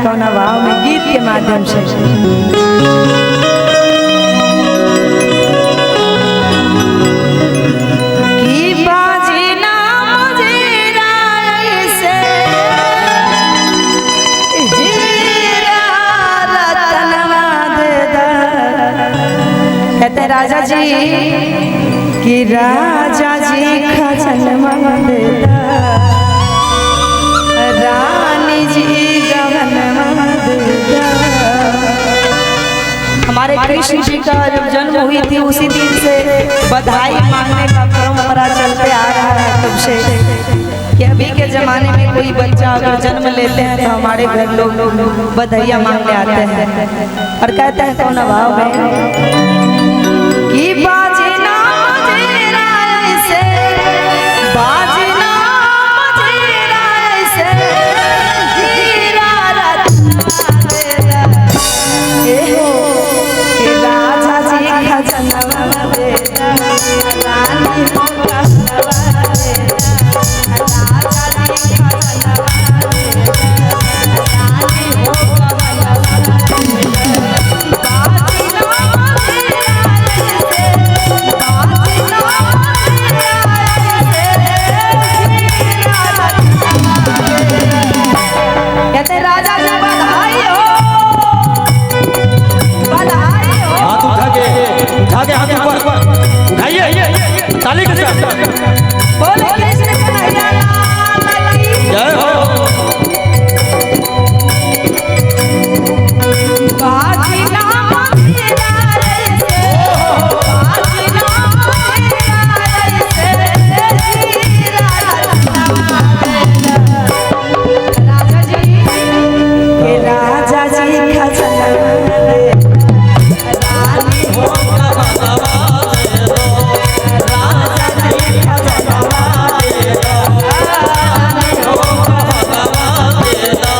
कौना भाव में गीत के माध्यम से। कहते राजा जी कि राजा जी खजनवा देता, रानी जी गहनवा देता। हमारे कृष्ण जी का जब जन्म हुई थी उसी दिन से बधाई मांगने का परंपरा चलते आ रहा है तब से, कि अभी के जमाने में कोई बच्चा अगर जन्म लेते हैं तो हमारे घर लोग बधाइयाँ मांगने आते हैं और कहते हैं कौन भाव में कि बाजना मुझेरा ऐसे, बाजना मुझेरा ऐसे, हीरा रत्ना ए हो कि राजा जी खजनवा देता, रानी हो कहनवा देता, राजा जी खजनवा देता, रानी हो कहनवा कहते राजा जी बधाई हो, बधाई हो। हाथ उठा के हाथ ऊपर उठाइए ताली के साथ बोले कृष्ण कन्हैया लाल की जय हो। बाजना मुझेरा ऐसे, बाजना मुझेरा ऐसे, हीरा रत्ना देता। राजा जी के राजा जी खजनवा देता, रानी हो कहनवा देता, राजा जी खजनवा देता, रानी हो कहनवा देता।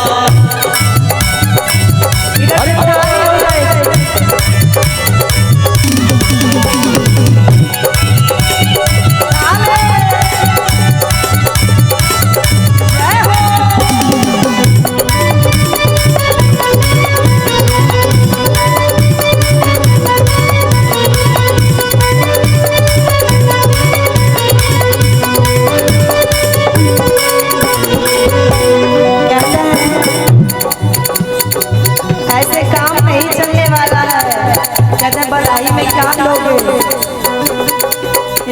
अरे ऐसे काम नहीं चलने वाला है। कहते हैं बधाई में क्या लोगे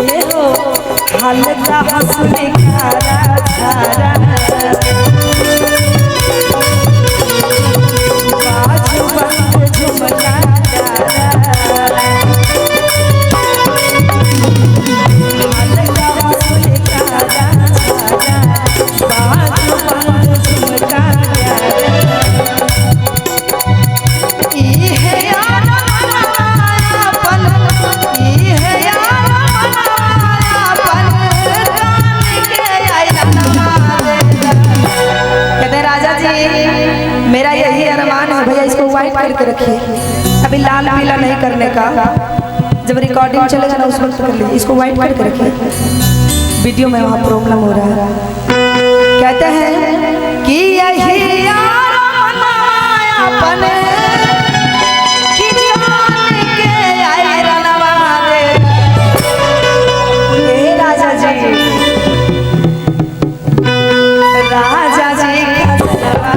ये हो हल्का हंसने खारा खारा, बाजू बंद झुमका डारा, हल्का हंसने खारा खारा, बाजू बंद झुमका डारा। मेरा यही अरमान है भैया, इसको व्हाइट करके रखिए, अभी लाल पीला नहीं करने का, जब रिकॉर्डिंग चलेगा ना उस वक्त कर लीजिए, इसको व्हाइट करके रखिए, वीडियो में वहाँ प्रॉब्लम हो रहा है। कहते हैं कि यही अरमान अपने कि जान के आई रनवा दे। हे राजा जी, राजा जी खजनवा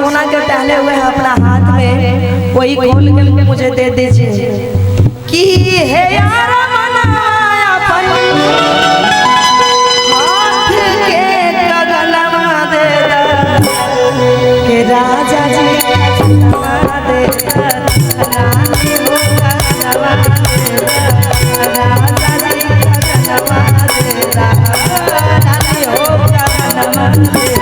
सोना के टहले हुए हैं अपना हाथ में, वही खोल के मुझे दे दीजिए। कि है यार मनाया अपन हाथ के गगनमा दे के राजा जी गगनमा दे रानी हो गगनमा दे राजा जी गगनमा दे रानी हो गगनमा दे।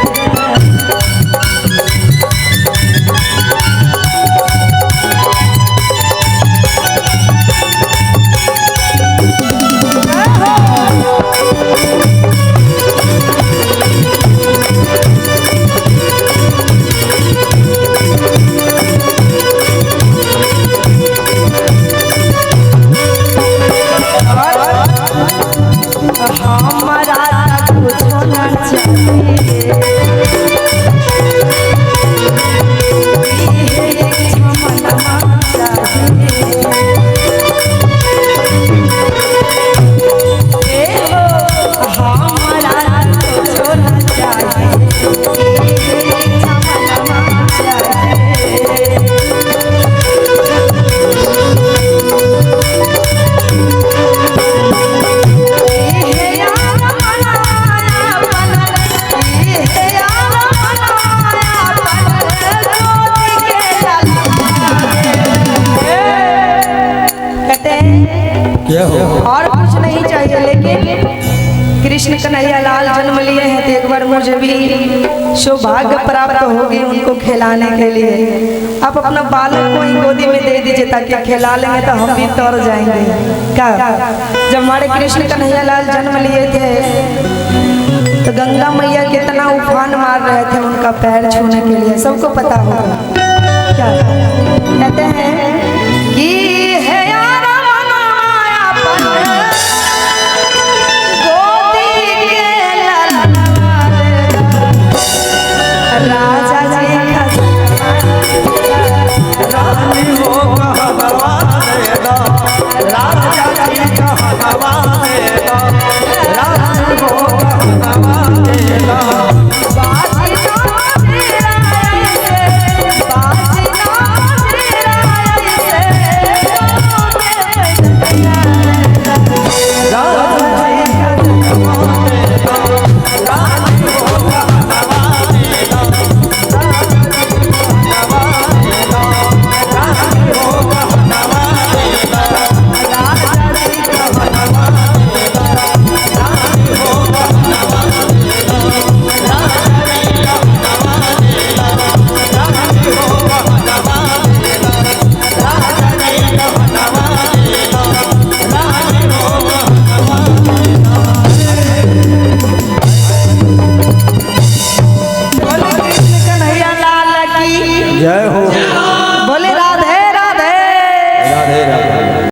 और कुछ नहीं चाहिए, लेकिन कृष्ण कन्हैया लाल जन्म लिए हैं तो एक बार मुझे भी सौभाग्य प्राप्त होगी उनको खिलाने के लिए। आप अपना बालक को ही गोदी में दे दीजिए ताकि खिला लेंगे तो हम भी तर जाएंगे। क्या जब हमारे कृष्ण कन्हैया लाल जन्म लिए थे तो गंगा मैया कितना उफान मार रहे थे उनका पैर छूने के लिए, सबको पता होगा। क्या कहते हैं कि है राजा जी रानी हो गगनमा दे राजा जी गगनमा दे रानी हो गगनमा दे बाजी ना तेरा बाजी ना तेरा जय हो।